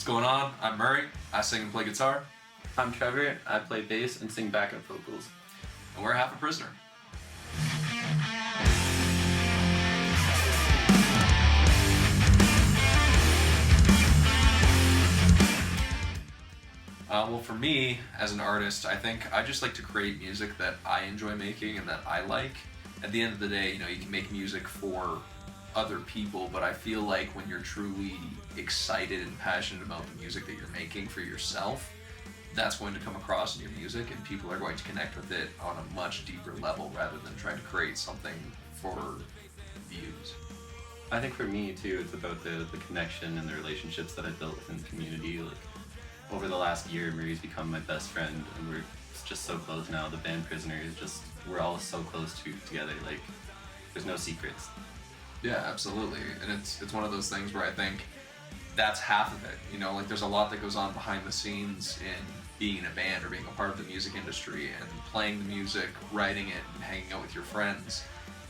going on? I'm Murray. I sing and play guitar. I'm Trevor. I play bass and sing backup vocals. And we're Half a Prisoner. Well, for me, as an artist, I think I just like to create music that I enjoy making and that I like. At the end of the day, you can make music for other people, but I feel like when you're truly excited and passionate about the music that you're making for yourself, that's going to come across in your music, and people are going to connect with it on a much deeper level rather than trying to create something for views. I think for me too, it's about the connection and the relationships that I've built within the community. Like over the last year, Murray's become my best friend, and we're just so close now. The band Prisoner is just, we're all so close together. Like there's no secrets. Yeah, absolutely. And it's one of those things where I think that's half of it. Like there's a lot that goes on behind the scenes in being in a band or being a part of the music industry, and playing the music, writing it, and hanging out with your friends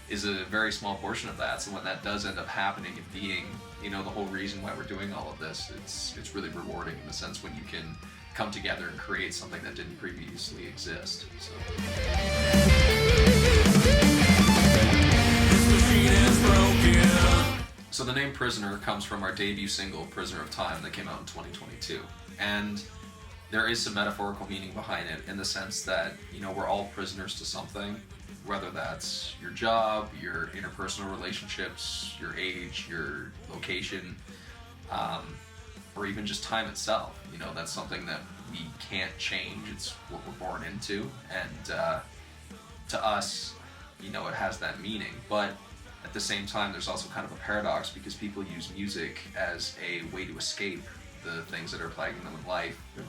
is a very small portion of that. So when that does end up happening and being, the whole reason why we're doing all of this, it's really rewarding in the sense when you can come together and create something that didn't previously exist. So the name Prisoner comes from our debut single, Prisoner of Time, that came out in 2022. And there is some metaphorical meaning behind it in the sense that, we're all prisoners to something, whether that's your job, your interpersonal relationships, your age, your location, or even just time itself. That's something that we can't change. It's what we're born into. And to us, it has that meaning. But at the same time, there's also kind of a paradox because people use music as a way to escape the things that are plaguing them in life. And,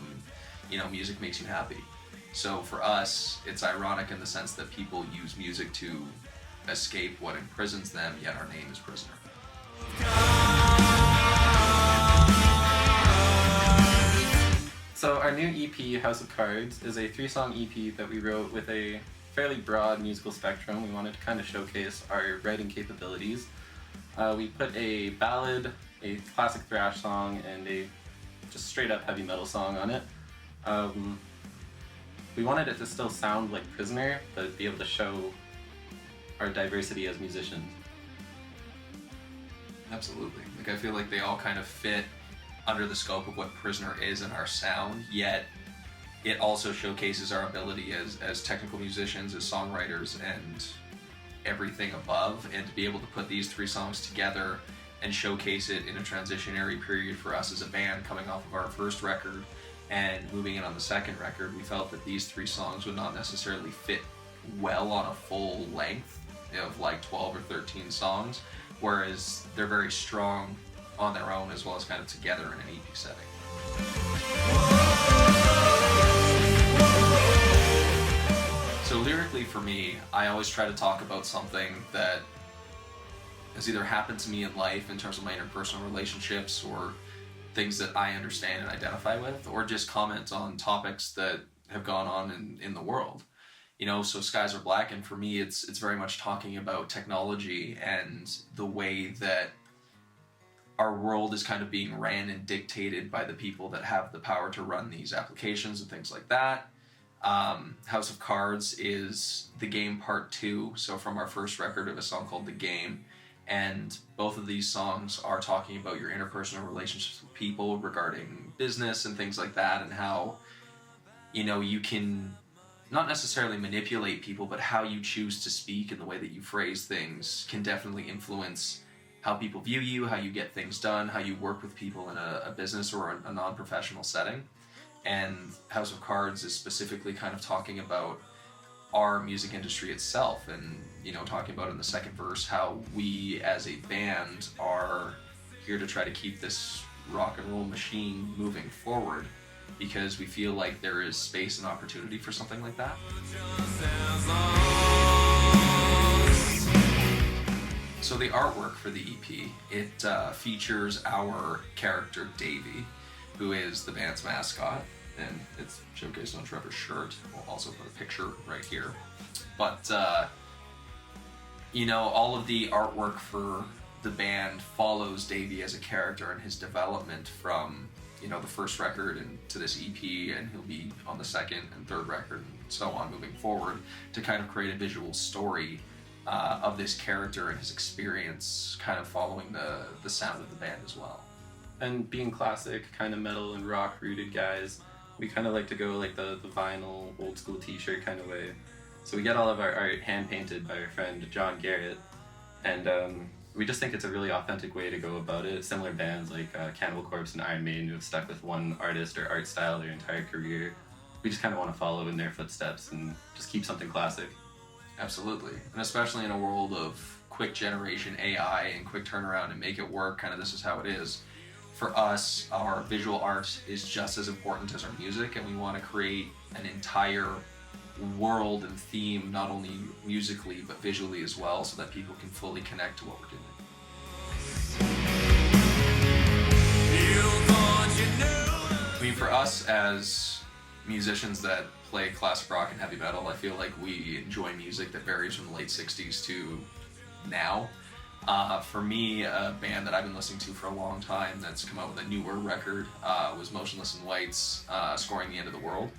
music makes you happy. So for us, it's ironic in the sense that people use music to escape what imprisons them, yet our name is Prisoner. So our new EP, House of Cards, is a 3-song EP that we wrote with a fairly broad musical spectrum. We wanted to kind of showcase our writing capabilities. We put a ballad, a classic thrash song, and a just straight up heavy metal song on it. We wanted it to still sound like Prisoner, but be able to show our diversity as musicians. Absolutely. I feel like they all kind of fit under the scope of what Prisoner is in our sound, yet it also showcases our ability as technical musicians, as songwriters, and everything above. And to be able to put these 3 songs together and showcase it in a transitionary period for us as a band coming off of our first record and moving in on the second record, we felt that these 3 songs would not necessarily fit well on a full length of like 12 or 13 songs, whereas they're very strong on their own as well as kind of together in an EP setting. So lyrically for me, I always try to talk about something that has either happened to me in life in terms of my interpersonal relationships or things that I understand and identify with, or just comment on topics that have gone on in the world. So Skies Are Black, and for me it's very much talking about technology and the way that our world is kind of being ran and dictated by the people that have the power to run these applications and things like that. House of Cards is The Game Part 2, so from our first record of a song called The Game, and both of these songs are talking about your interpersonal relationships with people regarding business and things like that, and how, you can not necessarily manipulate people, but how you choose to speak and the way that you phrase things can definitely influence how people view you, how you get things done, how you work with people in a business or a non-professional setting. And House of Cards is specifically kind of talking about our music industry itself, and talking about in the second verse how we as a band are here to try to keep this rock and roll machine moving forward, because we feel like there is space and opportunity for something like that. So the artwork for the EP, it features our character Davey, who is the band's mascot, and it's showcased on Trevor's shirt. We'll also put a picture right here. But, all of the artwork for the band follows Davey as a character and his development from the first record and to this EP, and he'll be on the second and third record and so on moving forward, to kind of create a visual story of this character and his experience, kind of following the sound of the band as well. And being classic, kind of metal and rock rooted guys, we kind of like to go like the vinyl, old school t-shirt kind of way. So we get all of our art hand painted by our friend John Garrett, and we just think it's a really authentic way to go about it. Similar bands like Cannibal Corpse and Iron Maiden who have stuck with one artist or art style their entire career, we just kind of want to follow in their footsteps and just keep something classic. Absolutely, and especially in a world of quick generation AI and quick turnaround and make it work, kind of this is how it is. For us, our visual art is just as important as our music, and we want to create an entire world and theme, not only musically but visually as well, so that people can fully connect to what we're doing. I mean, for us as musicians that play classic rock and heavy metal, I feel like we enjoy music that varies from the late 60s to now. For me, a band that I've been listening to for a long time that's come out with a newer record was Motionless in White's Scoring the End of the World.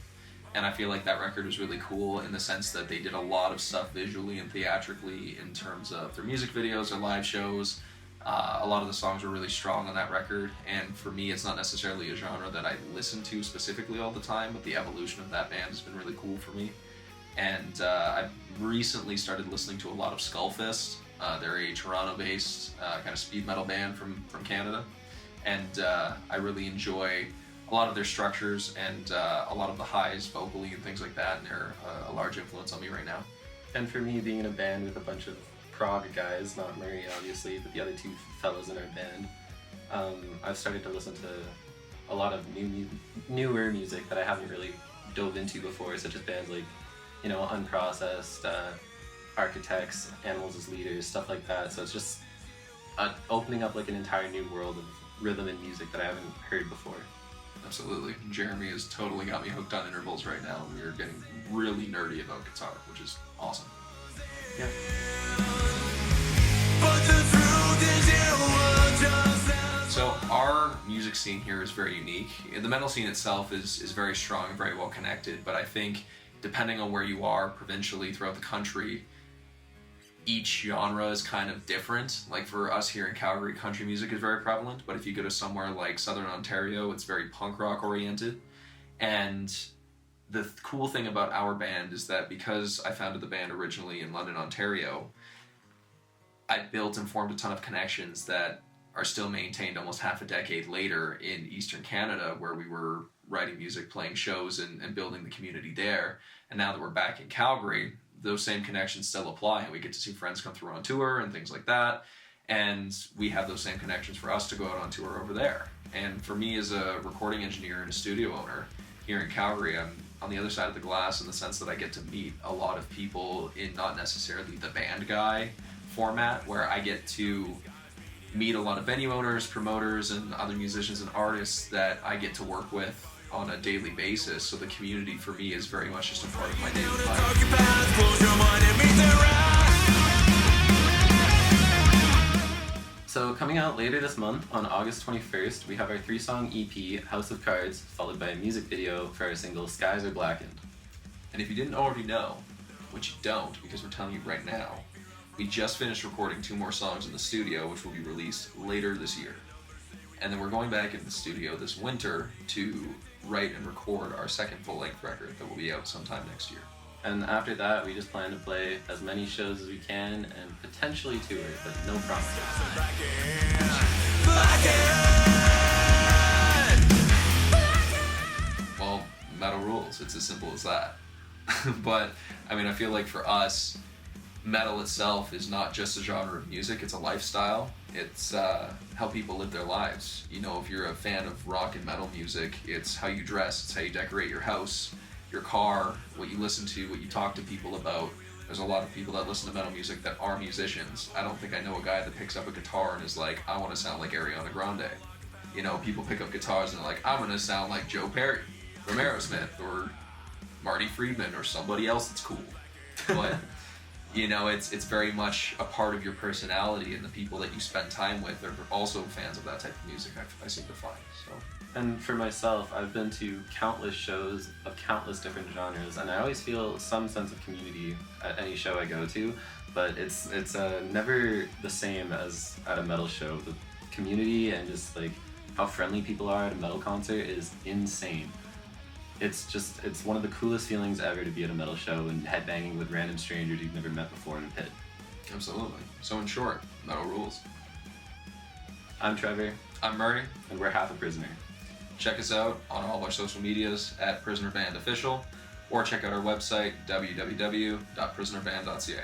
And I feel like that record was really cool in the sense that they did a lot of stuff visually and theatrically in terms of their music videos, their live shows. A lot of the songs were really strong on that record, and for me it's not necessarily a genre that I listen to specifically all the time, but the evolution of that band has been really cool for me. And I've recently started listening to a lot of Skullfist. They're a Toronto-based kind of speed metal band from Canada, and I really enjoy a lot of their structures and a lot of the highs vocally and things like that, and they're a large influence on me right now. And for me, being in a band with a bunch of prog guys, not Murray obviously, but the other two fellows in our band, I've started to listen to a lot of newer music that I haven't really dove into before, such as bands like, Unprocessed, Architects, Animals as Leaders, stuff like that. So it's just opening up like an entire new world of rhythm and music that I haven't heard before. Absolutely. Jeremy has totally got me hooked on intervals right now, and we are getting really nerdy about guitar, which is awesome. Yeah. So our music scene here is very unique. The metal scene itself is very strong and very well connected, but I think depending on where you are provincially throughout the country, each genre is kind of different. Like for us here in Calgary, country music is very prevalent, but if you go to somewhere like Southern Ontario, it's very punk rock oriented. And the cool thing about our band is that because I founded the band originally in London, Ontario, I built and formed a ton of connections that are still maintained almost half a decade later in Eastern Canada, where we were writing music, playing shows, and building the community there. And now that we're back in Calgary, those same connections still apply, and we get to see friends come through on tour and things like that. And we have those same connections for us to go out on tour over there. And for me as a recording engineer and a studio owner here in Calgary, I'm on the other side of the glass in the sense that I get to meet a lot of people in not necessarily the band guy format, where I get to meet a lot of venue owners, promoters, and other musicians and artists that I get to work with on a daily basis. So the community for me is very much just a part of my daily life. So coming out later this month on August 21st, we have our 3-song EP, House of Cards, followed by a music video for our single, Skies Are Blackened. And if you didn't already know, which you don't because we're telling you right now, we just finished recording 2 more songs in the studio, which will be released later this year. And then we're going back into the studio this winter to write and record our second full-length record that will be out sometime next year. And after that, we just plan to play as many shows as we can and potentially tour, but no promises. Well, metal rules. It's as simple as that. But, I mean, I feel like for us, metal itself is not just a genre of music, it's a lifestyle. It's how people live their lives. If you're a fan of rock and metal music, it's how you dress, it's how you decorate your house, your car, what you listen to, what you talk to people about. There's a lot of people that listen to metal music that are musicians. I don't think I know a guy that picks up a guitar and is like, I want to sound like Ariana Grande. People pick up guitars and they're like, I'm going to sound like Joe Perry, Romero Smith, or Marty Friedman, or somebody else that's cool. But it's very much a part of your personality, and the people that you spend time with are also fans of that type of music. I seem to find so. And for myself, I've been to countless shows of countless different genres, and I always feel some sense of community at any show I go to. But it's never the same as at a metal show. The community and just like how friendly people are at a metal concert is insane. It's one of the coolest feelings ever to be at a metal show and headbanging with random strangers you've never met before in a pit. Absolutely. So in short, metal rules. I'm Trevor. I'm Murray. And we're Half a Prisoner. Check us out on all of our social medias at Prisoner Band Official, or check out our website, www.prisonerband.ca.